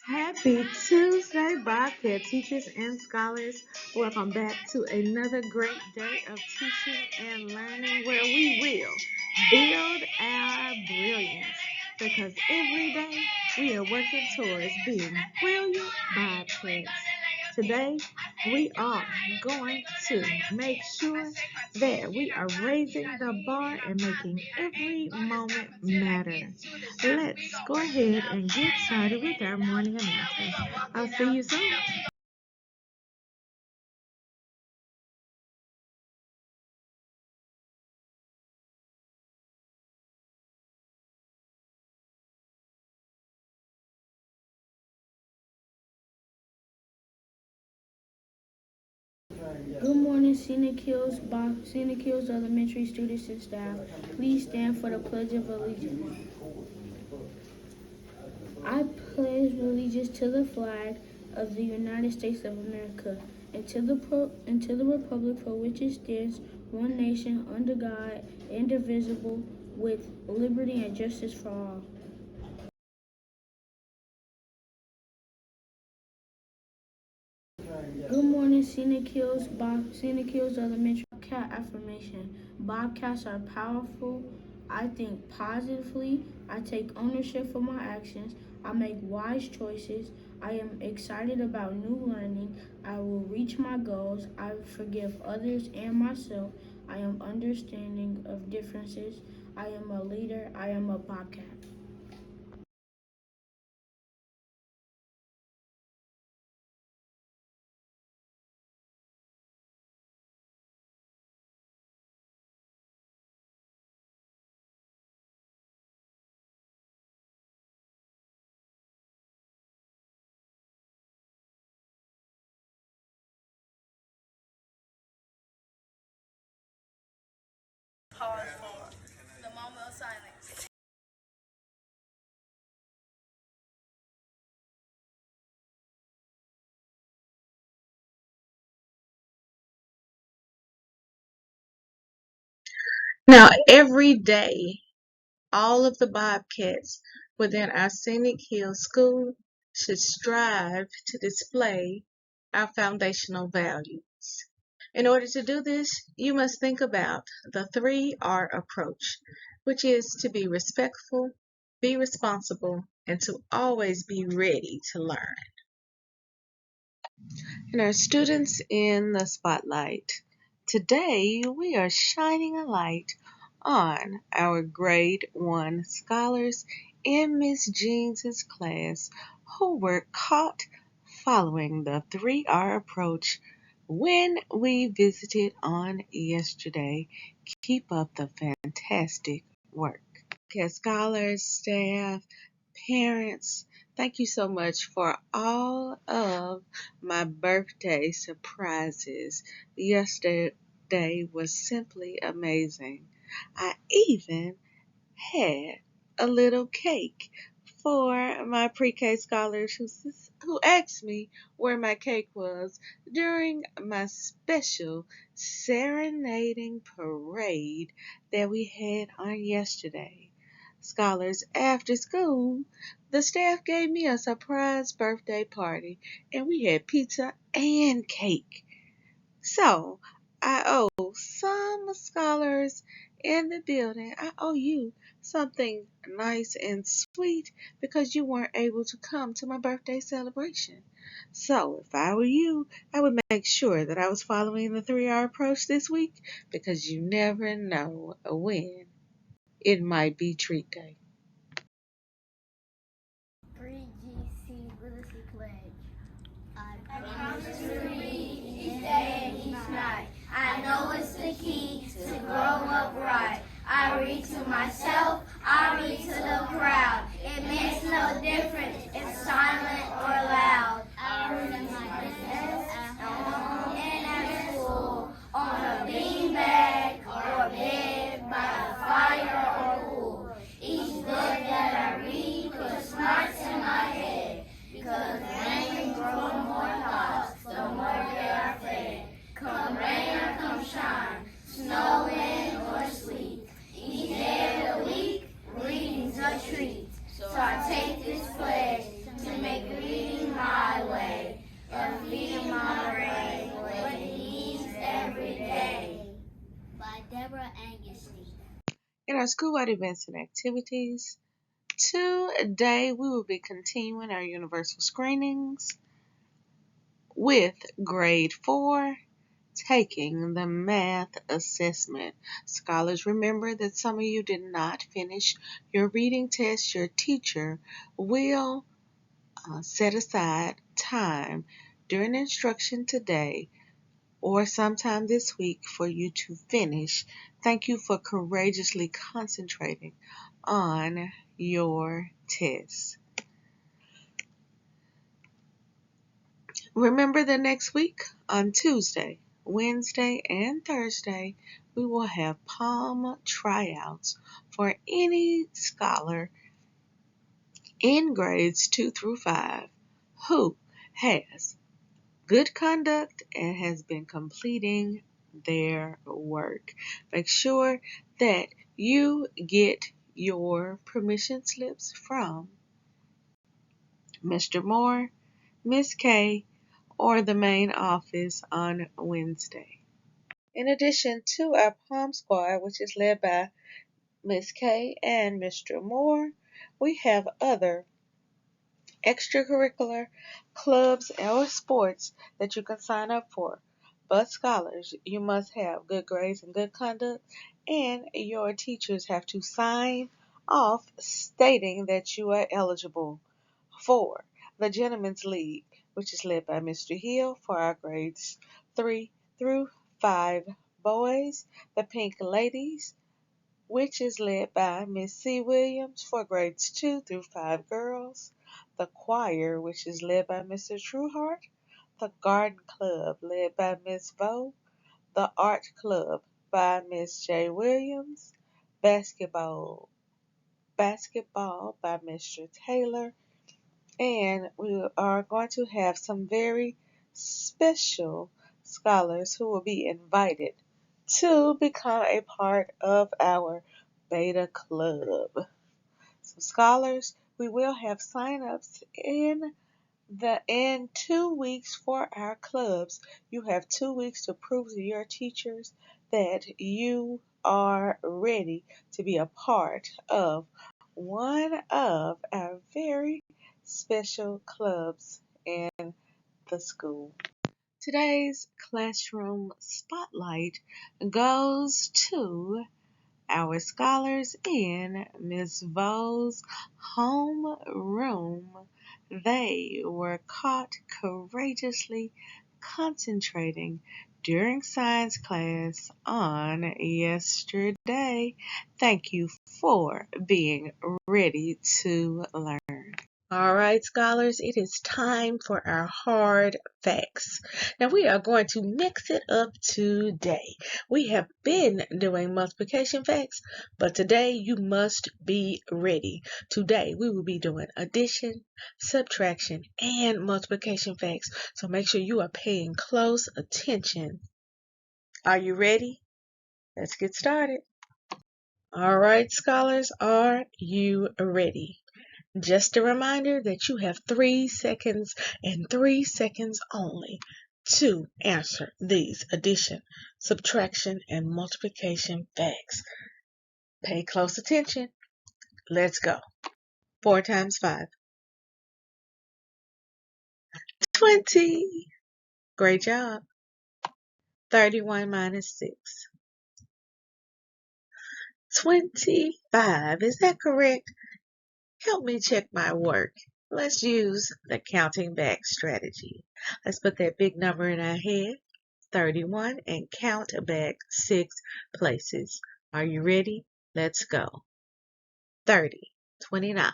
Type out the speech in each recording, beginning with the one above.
Happy Tuesday, Bobcat teachers and scholars. Welcome back to another great day of teaching and learning where we will build our brilliance. Because every day we are working towards being brilliant Bobcats. Today we are going to make sure that we are raising the bar and making every moment matter. Let's go ahead and get started with our morning announcements. I'll see you soon. Good morning, Scenic Hills Elementary students and staff. Please stand for the Pledge of Allegiance. I pledge allegiance to the flag of the United States of America and to the republic for which it stands, one nation, under God, indivisible, with liberty and justice for all. Good morning, Scenic Hills Elementary. Bobcat affirmation. Bobcats are powerful. I think positively. I take ownership for my actions. I make wise choices. I am excited about new learning. I will reach my goals. I forgive others and myself. I am understanding of differences. I am a leader. I am a Bobcat. Pause for the moment of silence. Now, every day, all of the Bobcats within our Scenic Hills School should strive to display our foundational values. In order to do this, you must think about the 3R approach, which is to be respectful, be responsible, and to always be ready to learn. And our students in the spotlight. Today, we are shining a light on our grade 1 scholars in Miss Jeans' class who were caught following the 3R approach when we visited on yesterday. Keep up the fantastic work. Okay, scholars, staff, parents, thank you so much for all of my birthday surprises. Yesterday was simply amazing. I even had a little cake for my pre-K scholars who asked me where my cake was during my special serenading parade that we had on yesterday. Scholars, after school, the staff gave me a surprise birthday party and we had pizza and cake. So, I owe some scholars in the building, I owe you something nice and sweet because you weren't able to come to my birthday celebration. So, if I were you, I would make sure that I was following the 3R approach this week because you never know when it might be treat day. 3GC Literacy Pledge. I promise to read each day and each night. I know it's the key to grow up right. I read to myself, I read to the crowd. It makes no difference if silent or loud. I read at my desk, at home, and at school, on a beanbag or bed, by a fire or pool. Each book that I read puts smarts in my head, because rain grows more thoughts, the more they are fed. Come rain or come shine, snow, wind, or sleet, each day of the week, reading's a treat. So I take this pledge in our school-wide events and activities. Today, we will be continuing our universal screenings with grade 4, taking the math assessment. Scholars, remember that some of you did not finish your reading test. Your teacher will set aside time during instruction today or sometime this week for you to finish. Thank you for courageously concentrating on your test. Remember that next week on Tuesday, Wednesday, and Thursday, we will have palm tryouts for any scholar in grades 2 through 5 who has good conduct and has been completing their work. Make sure that you get your permission slips from Mr. Moore, Miss K, or the main office on Wednesday. In addition to our Palm Squad, which is led by Miss K and Mr. Moore, we have other extracurricular clubs or sports that you can sign up for. But scholars, you must have good grades and good conduct, and your teachers have to sign off stating that you are eligible for the Gentlemen's League, which is led by Mr. Hill for our grades 3 through 5 boys, the Pink Ladies, which is led by Miss C. Williams for grades 2 through 5 girls, the choir, which is led by Mr. Trueheart, the garden club led by Miss Vo, the art club by Miss J. Williams, basketball by Mr. Taylor, and we are going to have some very special scholars who will be invited to become a part of our Beta Club. So scholars, we will have sign-ups in 2 weeks for our clubs. You have 2 weeks to prove to your teachers that you are ready to be a part of one of our very special clubs in the school. Today's classroom spotlight goes to our scholars in Miss Vo's homeroom. They were caught courageously concentrating during science class on yesterday. Thank you for being ready to learn. All right, scholars, it is time for our hard facts. Now, we are going to mix it up today. We have been doing multiplication facts, but today you must be ready. Today, we will be doing addition, subtraction, and multiplication facts. So make sure you are paying close attention. Are you ready? Let's get started. All right, scholars, are you ready? Just a reminder that you have 3 seconds and 3 seconds only to answer these addition, subtraction, and multiplication facts. Pay close attention. Let's go. 4 times 5. 20. Great job. 31 minus 6. 25. Is that correct? Help me check my work. Let's use the counting back strategy. Let's put that big number in our head, 31, and count back 6 places. Are you ready? Let's go. 30, 29,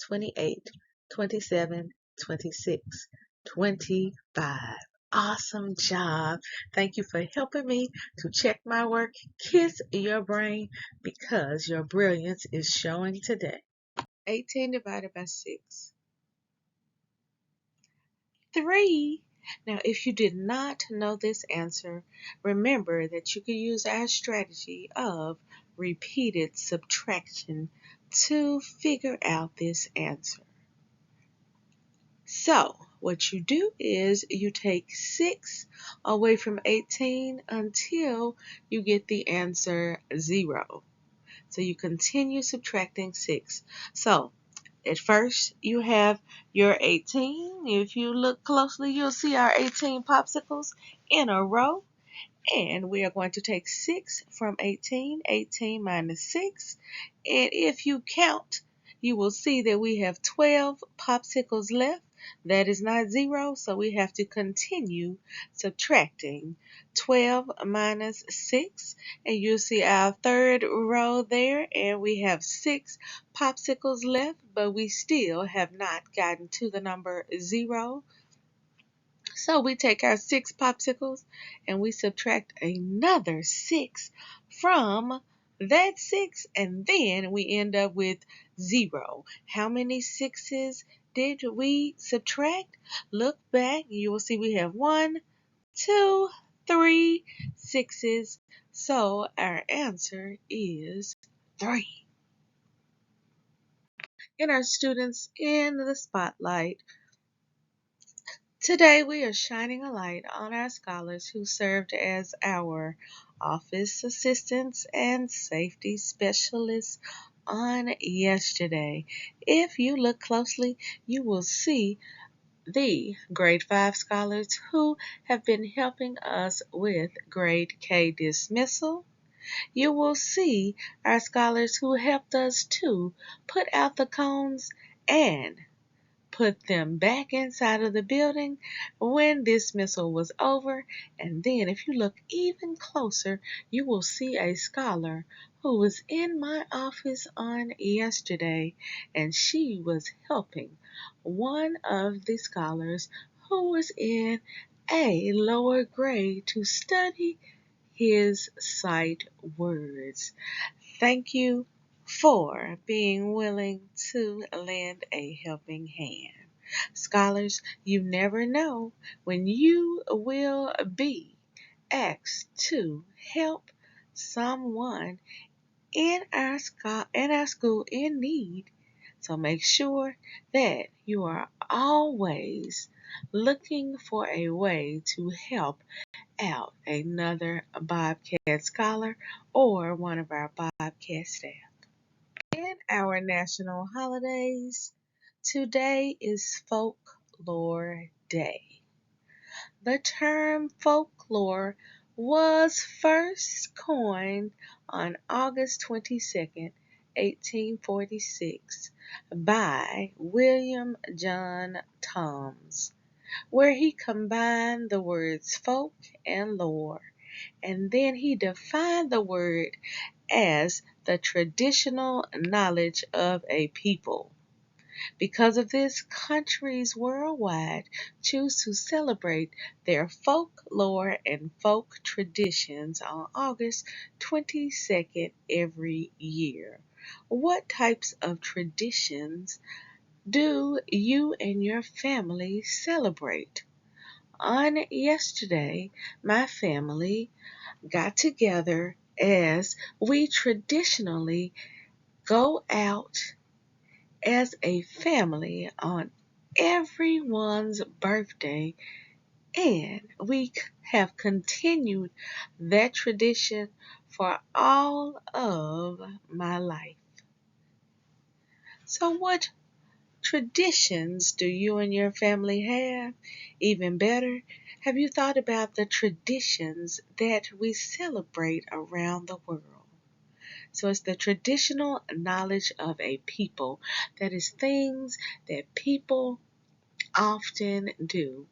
28, 27, 26, 25. Awesome job. Thank you for helping me to check my work. Kiss your brain because your brilliance is showing today. 18 divided by 6. 3. Now, if you did not know this answer, remember that you can use our strategy of repeated subtraction to figure out this answer. So, what you do is you take 6 away from 18 until you get the answer 0. So you continue subtracting 6. So at first you have your 18. If you look closely, you'll see our 18 popsicles in a row. And we are going to take 6 from 18, 18 minus 6. And if you count, you will see that we have 12 popsicles left. That is not 0, so we have to continue subtracting 12 minus 6. And you'll see our third row there, and we have 6 popsicles left, but we still have not gotten to the number 0. So we take our 6 popsicles and we subtract another 6 from that 6, and then we end up with 0. How many 6s did we subtract? Look back, you will see we have 1, 2, 3 6s. So our answer is 3. And our students in the spotlight, today we are shining a light on our scholars who served as our office assistants and safety specialists on yesterday. If you look closely, you will see the grade 5 scholars who have been helping us with grade K dismissal. You will see our scholars who helped us to put out the cones and put them back inside of the building when dismissal was over. And then if you look even closer, you will see a scholar who was in my office on yesterday, and she was helping one of the scholars who was in a lower grade to study his sight words. Thank you for being willing to lend a helping hand. Scholars, you never know when you will be asked to help someone in our school in need. So make sure that you are always looking for a way to help out another Bobcat scholar or one of our Bobcat staff. In our national holidays, today is Folklore Day. The term folklore was first coined on August 22nd, 1846 by William John Thoms, where he combined the words folk and lore, and then he defined the word as the traditional knowledge of a people. Because of this, countries worldwide choose to celebrate their folklore and folk traditions on August 22nd every year. What types of traditions do you and your family celebrate? On yesterday, my family got together as we traditionally go out as a family on everyone's birthday, and we have continued that tradition for all of my life. So what traditions do you and your family have? Even better, have you thought about the traditions that we celebrate around the world? So it's the traditional knowledge of a people. That is things that people often do.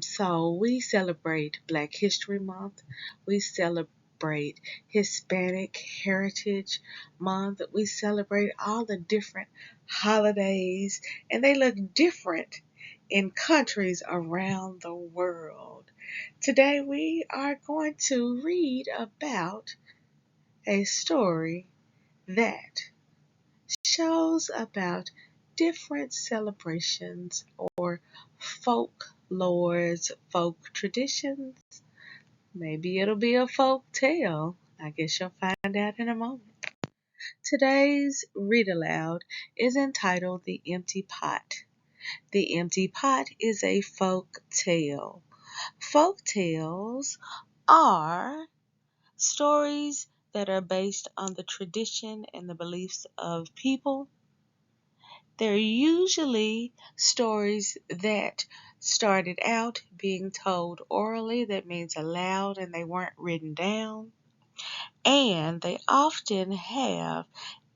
So we celebrate Black History Month. We celebrate Hispanic Heritage Month. We celebrate all the different holidays, and they look different in countries around the world. Today we are going to read about a story that shows about different celebrations or folklores, folk traditions. Maybe it'll be a folk tale. I guess you'll find out in a moment. Today's Read Aloud is entitled The Empty Pot. The Empty Pot is a folk tale. Folk tales are stories that are based on the tradition and the beliefs of people. They're usually stories that started out being told orally, that means aloud, and they weren't written down. And they often have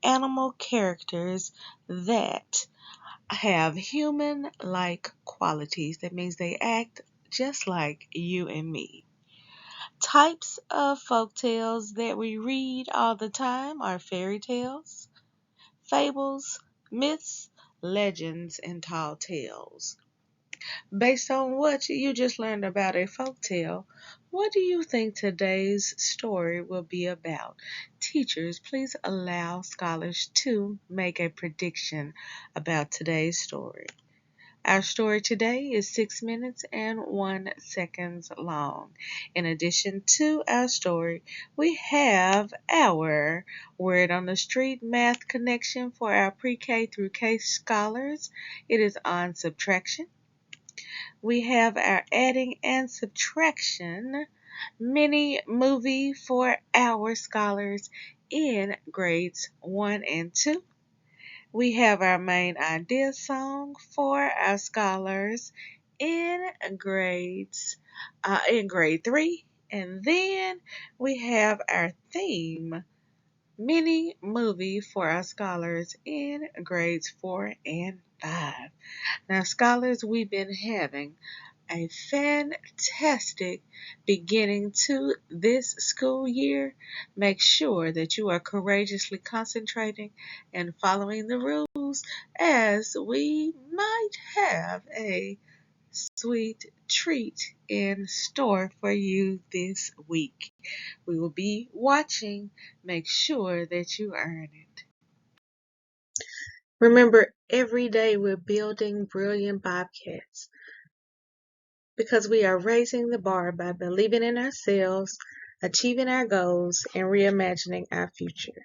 animal characters that have human-like qualities. That means they act just like you and me. Types of folk tales that we read all the time are fairy tales, fables, myths, legends, and tall tales. Based on what you just learned about a folk tale, what do you think today's story will be about? Teachers, please allow scholars to make a prediction about today's story. Our story today is 6 minutes and 1 second long. In addition to our story, we have our Word on the Street math connection for our pre-K through K scholars. It is on subtraction. We have our adding and subtraction mini movie for our scholars in grades 1 and 2. We have our main idea song for our scholars in grade 3, and then we have our theme mini movie for our scholars in grades 4 and 5. Now, scholars, we've been having a fantastic beginning to this school year. Make sure that you are courageously concentrating and following the rules, as we might have a sweet treat in store for you this week. We will be watching. Make sure that you earn it. Remember, every day we're building brilliant Bobcats, because we are raising the bar by believing in ourselves, achieving our goals, and reimagining our future.